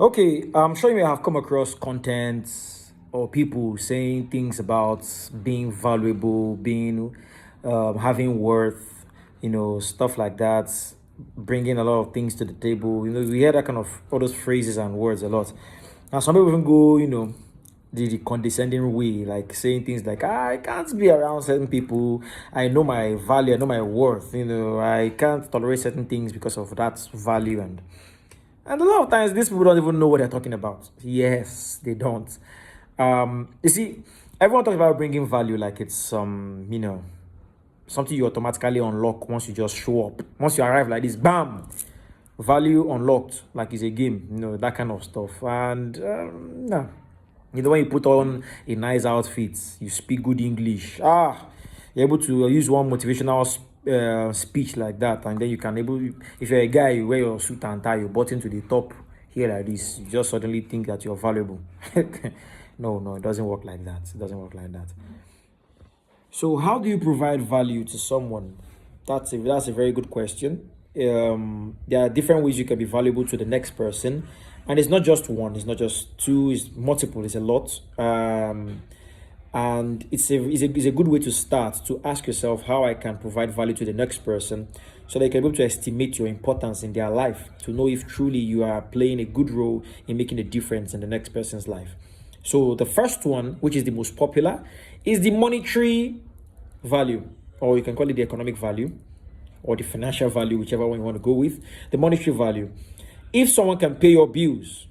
Okay, I'm sure you may have come across content or people saying things about being valuable, being having worth, stuff like that, bringing a lot of things to the table. We hear that kind of all those phrases and words a lot. And some people even go, the condescending way, like saying things like, I can't be around certain people. I know my value, I know my worth. I can't tolerate certain things because of that value and a lot of times, these people don't even know what they're talking about. Yes, they don't. You see, everyone talks about bringing value like it's something you automatically unlock once you just show up. Once you arrive like this, bam, value unlocked, like it's a game. That kind of stuff. And no, when you put on a nice outfit, you speak good English. You're able to use one motivational speech like that, and then you can able. If you're a guy, you wear your suit and tie, you button to the top here like this. You just suddenly think that you're valuable. No, no, it doesn't work like that. It doesn't work like that. So, how do you provide value to someone? That's a very good question. There are different ways you can be valuable to the next person, and it's not just one. It's not just two. It's multiple. It's a lot. And it's a good way to start to ask yourself how I can provide value to the next person, so they can be able to estimate your importance in their life, to know if truly you are playing a good role in making a difference in the next person's life. So the first one, which is the most popular, is the monetary value, or you can call it the economic value, or the financial value, whichever one you want to go with. The monetary value. If someone can pay your bills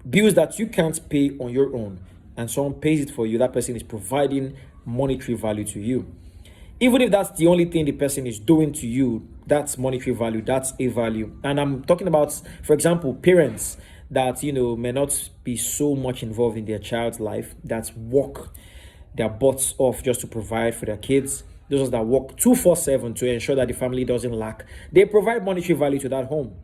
that you can't pay on your own, and someone pays it for you, that person is providing monetary value to you. Even if that's the only thing the person is doing to you, that's monetary value, that's a value. And I'm talking about, for example, parents that may not be so much involved in their child's life, that work their butts off just to provide for their kids. Those that work 247 to ensure that the family doesn't lack. They provide monetary value to that home.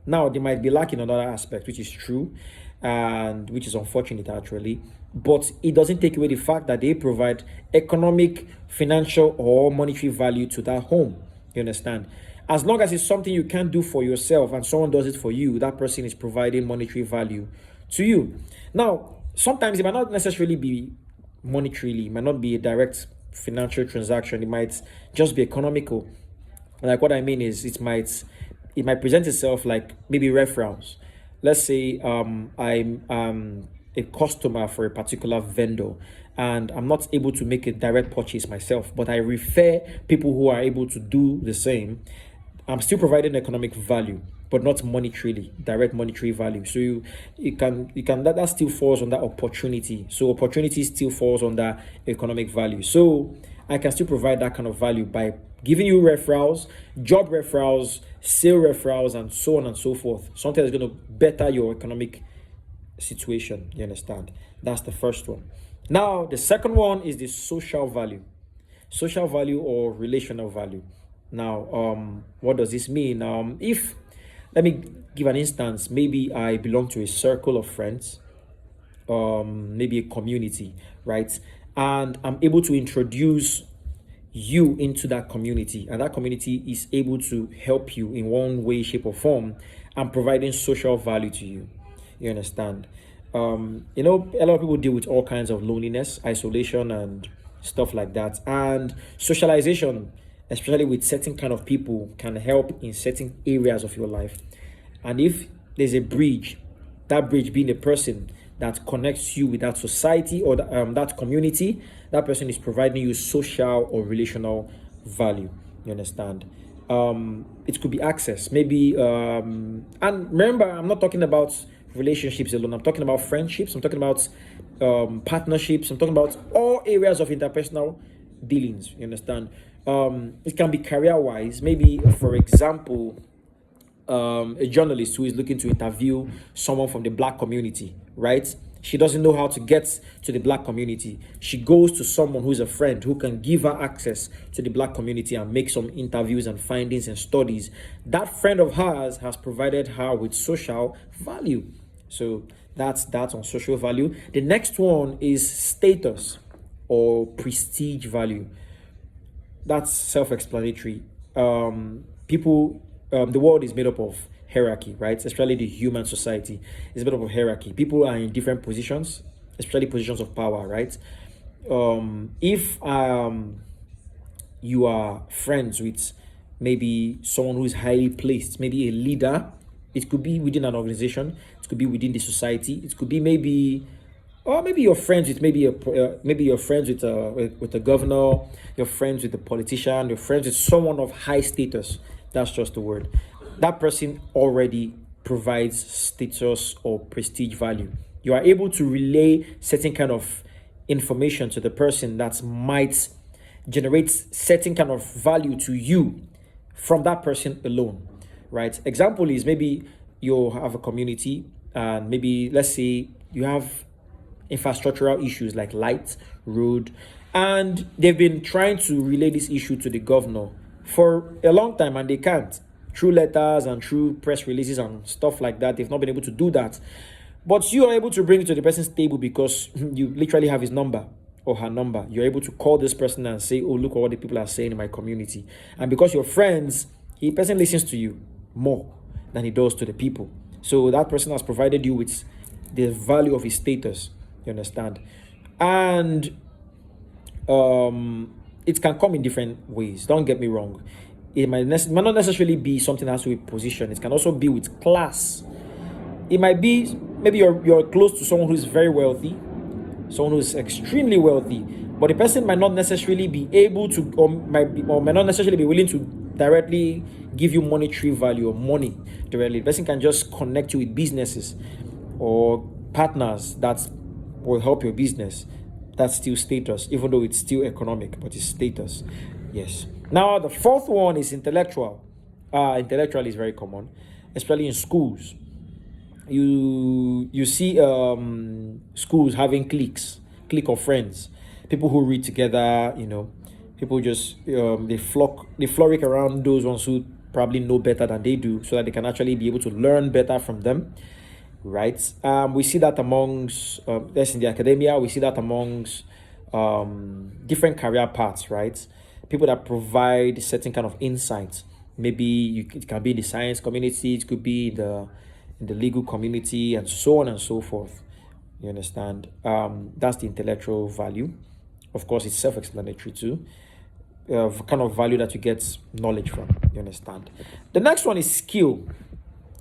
Now, they might be lacking another aspect, which is true, and which is unfortunate actually, but it doesn't take away the fact that they provide economic, financial, or monetary value to that home. You understand? As long as it's something you can't do for yourself and someone does it for you, that person is providing monetary value to you. Now, sometimes it might not necessarily be monetarily, it might not be a direct financial transaction, it might just be economical. Like, what I mean is, it might present itself like maybe referrals. Let's say I'm a customer for a particular vendor, and I'm not able to make a direct purchase myself, but I refer people who are able to do the same. I'm still providing economic value, but not monetarily, direct monetary value. So you can that still falls on that opportunity. So opportunity still falls on that economic value. So I can still provide that kind of value by giving you referrals, job referrals, sale referrals, and so on and so forth. Something that's going to better your economic situation. You understand? That's the first one. Now, the second one is the social value. Social value or relational value. Now, what does this mean? If Let me give an instance. Maybe I belong to a circle of friends, maybe a community, right? And I'm able to introduce you into that community, and that community is able to help you in one way, shape, or form, and providing social value to you. You understand? A lot of people deal with all kinds of loneliness, isolation, and stuff like that. And socialization, especially with certain kind of people, can help in certain areas of your life. And if there's a bridge, that bridge being a person that connects you with that society or that community, that person is providing you social or relational value. You understand? It could be access, maybe. And remember, I'm not talking about relationships alone. I'm talking about friendships. I'm talking about partnerships. I'm talking about all areas of interpersonal dealings. You understand? It can be career wise. Maybe, for example, a journalist who is looking to interview someone from the black community, right? She doesn't know how to get to the black community. She goes to someone who's a friend who can give her access to the black community and make some interviews and findings and studies. That friend of hers has provided her with social value. So that's on social value. The next one is status or prestige value. That's self-explanatory. The world is made up of hierarchy, right? Especially the human society. It's a bit of a hierarchy. People are in different positions, especially positions of power, right? If you are friends with maybe someone who is highly placed, maybe a leader, it could be within an organization, it could be within the society, it could be maybe, or maybe you're friends with maybe you're friends with a governor, you're friends with a politician, you're friends with someone of high status. That's just the word. That person already provides status or prestige value. You are able to relay certain kind of information to the person that might generate certain kind of value to you from that person alone, right? Example is maybe you have a community and maybe let's say you have infrastructural issues like light, road, and they've been trying to relay this issue to the governor for a long time and they can't. Through letters and through press releases and stuff like that, they've not been able to do that. But you are able to bring it to the person's table because you literally have his number or her number. You're able to call this person and say, oh, look at what the people are saying in my community. And because you're friends, the person listens to you more than he does to the people. So that person has provided you with the value of his status. You understand? And it can come in different ways. Don't get me wrong. It might not necessarily be something that has to do with position. It can also be with class. It might be maybe you're close to someone who's very wealthy, someone who's extremely wealthy, but the person might not necessarily be able to, or might not necessarily be willing to directly give you monetary value or money directly. The person can just connect you with businesses or partners that will help your business. That's still status, even though it's still economic, but it's status. Yes. Now, the fourth one is intellectual. Intellectual is very common, especially in schools. You see schools having clique of friends, people who read together. People just they flock around those ones who probably know better than they do, so that they can actually be able to learn better from them, right? We see that amongst that's in the academia. We see that amongst different career paths, right? People that provide certain kind of insights. Maybe it can be in the science community, it could be in the legal community, and so on and so forth. You understand? That's the intellectual value. Of course, it's self-explanatory too. Kind of value that you get knowledge from. You understand? The next one is skill.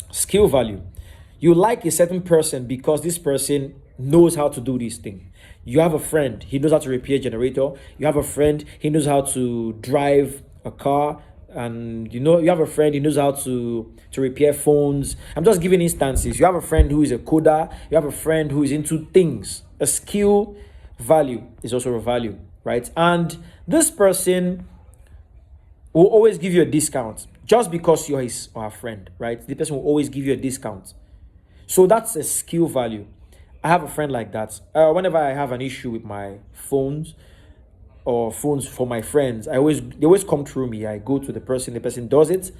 Skill value. You like a certain person because this person knows how to do this thing. You have a friend, he knows how to repair a generator. You have a friend, he knows how to drive a car. And you have a friend, he knows how to repair phones. I'm just giving instances. You have a friend who is a coder. You have a friend who is into things. A skill value is also a value, right? And this person will always give you a discount just because you're his or her friend, right? The person will always give you a discount. So that's a skill value. I have a friend like that. Whenever I have an issue with my phones or phones for my friends, they always come through me. I go to the person does it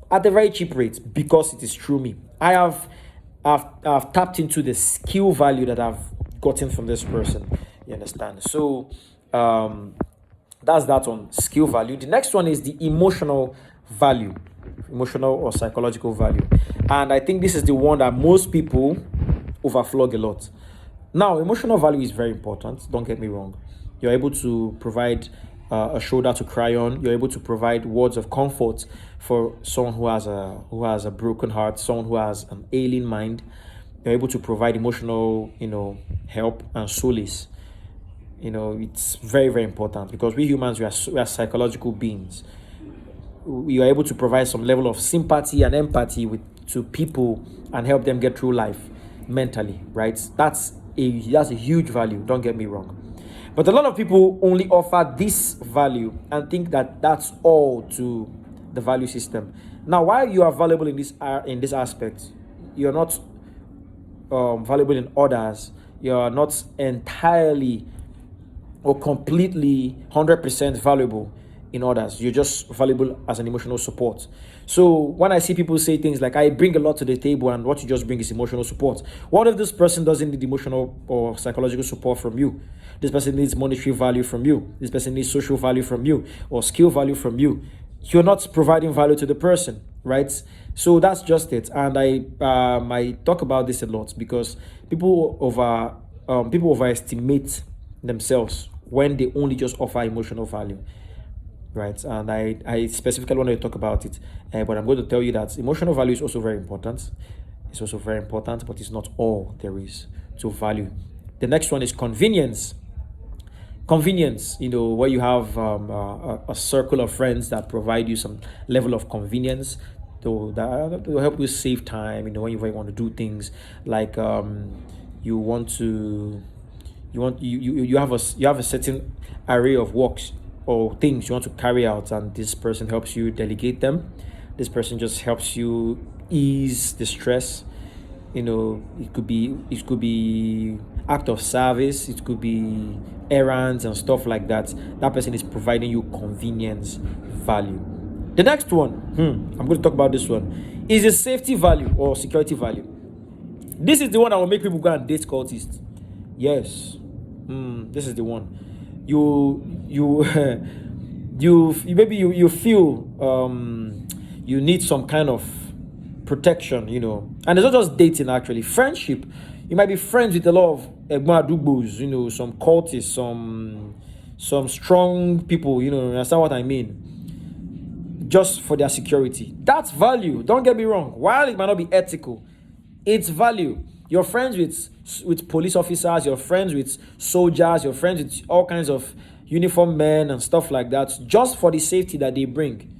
at a very cheap rate because it is through me. I've tapped into the skill value that I've gotten from this person. You understand? So that's that on skill value. The next one is the emotional value, emotional or psychological value. And I think this is the one that most people overflog a lot. Now, emotional value is very important. Don't get me wrong. You're able to provide a shoulder to cry on. You're able to provide words of comfort for someone who has a broken heart, someone who has an ailing mind. You're able to provide emotional, help and solace. It's very, very important because we humans, we are psychological beings. We are able to provide some level of sympathy and empathy to people and help them get through life mentally, right? That's a huge value. Don't get me wrong. But a lot of people only offer this value and think that that's all to the value system. Now, while you are valuable in this aspect, you're not valuable in others. You're not entirely or completely 100% valuable in others. You're just valuable as an emotional support. So when I see people say things like, I bring a lot to the table and what you just bring is emotional support. What if this person doesn't need emotional or psychological support from you? This person needs monetary value from you. This person needs social value from you or skill value from you. You're not providing value to the person, right? So that's just it. And I talk about this a lot because people overestimate themselves when they only just offer emotional value, right? And I specifically want to talk about it, but I'm going to tell you that emotional value is also very important. It's also very important, but it's not all there is to value. The next one is convenience. Convenience, where you have a circle of friends that provide you some level of convenience, so that will help you save time, when you want to do things like you want to you have a certain array of works or things you want to carry out, and this person helps you delegate them. This person just helps you ease the stress. It could be act of service, it could be errands and stuff like that. That person is providing you convenience value. The next one, I'm going to talk about this one, is a safety value or security value. This is the one that will make people go and date cultists. Yes. This is the one. You you feel you need some kind of protection, and it's not just dating, actually friendship. You might be friends with a lot of Egmadugbos, some cultists, some strong people, understand what I mean, just for their security. That's value, don't get me wrong. While it might not be ethical, it's value. You're friends with police officers, you're friends with soldiers, you're friends with all kinds of uniformed men and stuff like that, just for the safety that they bring.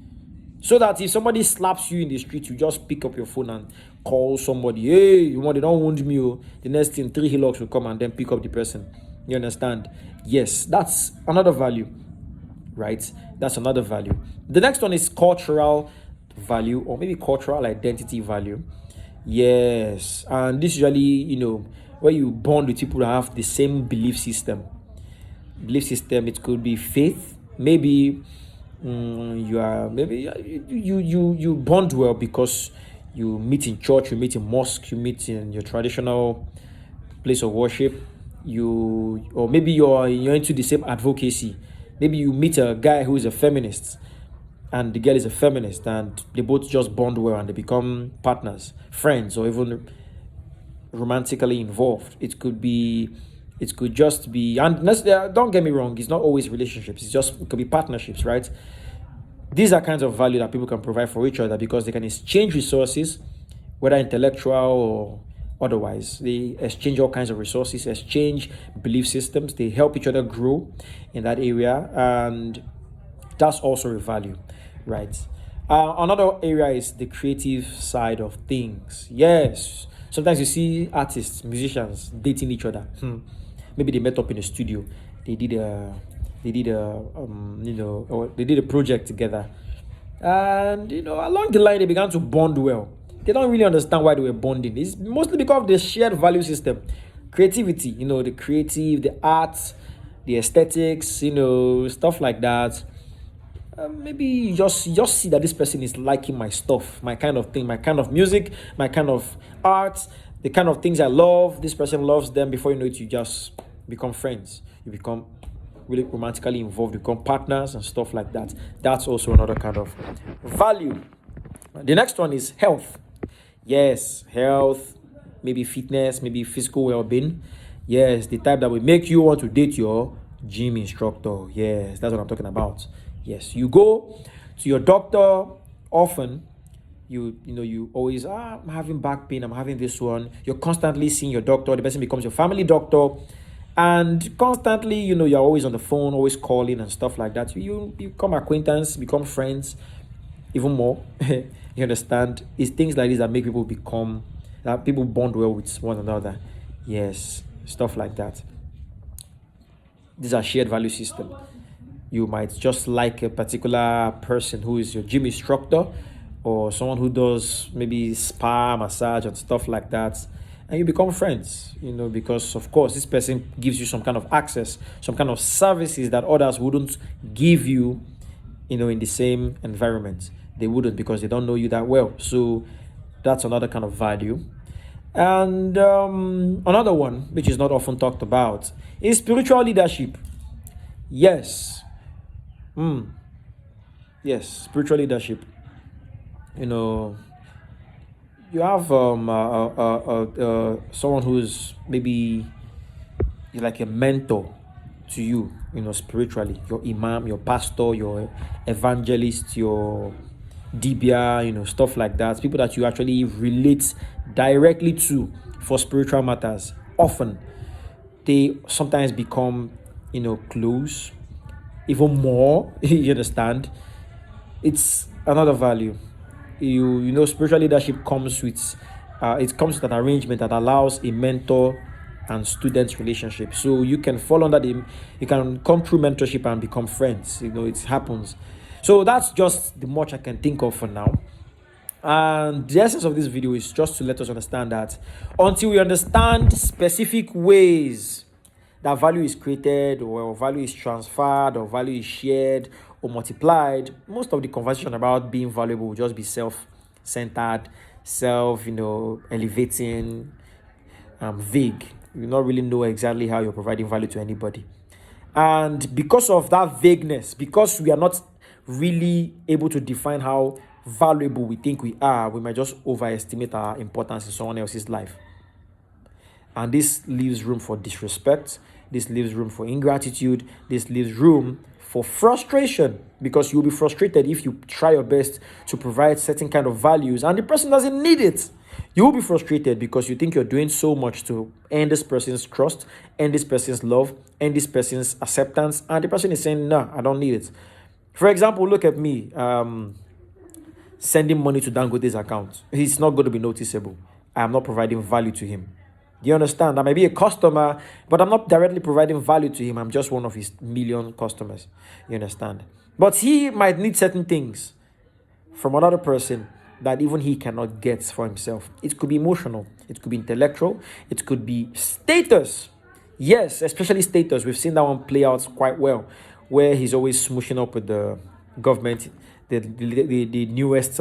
So that if somebody slaps you in the street, you just pick up your phone and call somebody. Hey, they don't wound me. Oh. The next thing, 3 hillocks will come and then pick up the person. You understand? Yes, that's another value, right? That's another value. The next one is cultural value, or maybe cultural identity value. Yes, and this usually, where you bond with people that have the same belief system. It could be faith, maybe. You bond well because you meet in church, you meet in mosque, you meet in your traditional place of worship. Or maybe you're into the same advocacy. Maybe you meet a guy who is a feminist and the girl is a feminist, and they both just bond well and they become partners, friends, or even romantically involved. It could just be, and don't get me wrong, it's not always relationships, it could be partnerships, right? These are kinds of value that people can provide for each other because they can exchange resources, whether intellectual or otherwise. They exchange all kinds of resources, exchange belief systems, they help each other grow in that area, and that's also a value, right? Another area is the creative side of things. Yes, sometimes you see artists, musicians dating each other. Maybe they met up in a studio, they did a project together, and along the line they began to bond well. They don't really understand why they were bonding. It's mostly because of the shared value system, creativity, the creative, the arts, the aesthetics, stuff like that. Maybe you just see that this person is liking my stuff, my kind of thing, my kind of music, my kind of art, the kind of things I love. This person loves them. Before you know it, you just become friends. You become really romantically involved, you become partners and stuff like that. That's also another kind of value. The next one is health. Yes, health, maybe fitness, maybe physical well-being. Yes, the type that will make you want to date your gym instructor. Yes, that's what I'm talking about. Yes, you go to your doctor often. You always, I'm having back pain, I'm having this one. You're constantly seeing your doctor. The person becomes your family doctor, and constantly, you're always on the phone, always calling and stuff like that. You become acquaintance, become friends, even more. You understand? It's things like this that make that people bond well with one another. Yes, stuff like that. These are shared value system. You might just like a particular person who is your gym instructor, or someone who does maybe spa, massage and stuff like that, and you become friends, because of course this person gives you some kind of access, some kind of services that others wouldn't give you, in the same environment. They wouldn't, because they don't know you that well. So that's another kind of value. And another one, which is not often talked about, is spiritual leadership. Yes. Yes, spiritual leadership. you know, you have someone who's maybe like a mentor to you, spiritually, your imam, your pastor, your evangelist, your dibia, stuff like that. People that you actually relate directly to for spiritual matters. Often, they sometimes become, close, even more. You understand? It's another value. Spiritual leadership comes with it comes with an arrangement that allows a mentor and student relationship. So you can fall under you can come through mentorship and become friends. It happens. So that's just the much I can think of for now. And the essence of this video is just to let us understand that until we understand specific ways that value is created, or value is transferred, or value is shared or multiplied, most of the conversation about being valuable will just be self-centered, elevating, vague. You not really know exactly how you're providing value to anybody. And because of that vagueness, because we are not really able to define how valuable we think we are, we might just overestimate our importance in someone else's life. And this leaves room for disrespect. This leaves room for ingratitude. This leaves room for frustration, because you'll be frustrated if you try your best to provide certain kind of values and the person doesn't need it. You will be frustrated because you think you're doing so much to earn this person's trust, earn this person's love, earn this person's acceptance, and the person is saying, "No, I don't need it." For example, look at me sending money to Dangote's account. It's not going to be noticeable. I am not providing value to him. Do you understand? I may be a customer, but I'm not directly providing value to him. I'm just one of his million customers. You understand? But he might need certain things from another person that even he cannot get for himself. It could be emotional. It could be intellectual. It could be status. Yes, especially status. We've seen that one play out quite well, where he's always smooshing up with the government, the newest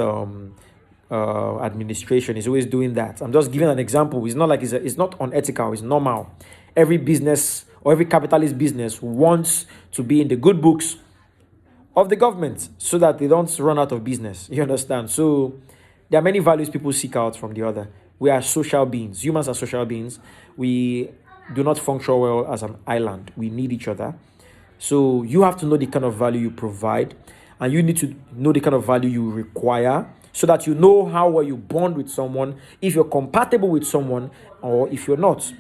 administration is always doing that. I'm just giving an example. It's not like it's not unethical. It's normal. Every business or every capitalist business wants to be in the good books of the government so that they don't run out of business. You understand? So there are many values people seek out from the other. We are social beings. Humans are social beings. We do not function well as an island. We need each other. So you have to know the kind of value you provide, and you need to know the kind of value you require, so that you know how well you bond with someone, if you're compatible with someone or if you're not.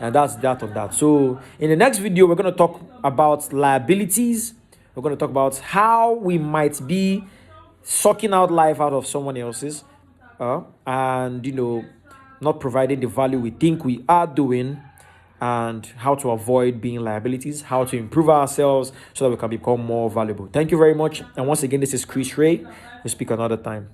And that's that on that. So in the next video, we're going to talk about liabilities. We're going to talk about how we might be sucking out life out of someone else's, and not providing the value we think we are doing, and how to avoid being liabilities, how to improve ourselves so that we can become more valuable. Thank you very much. And once again, this is Chris Ray. We'll speak another time.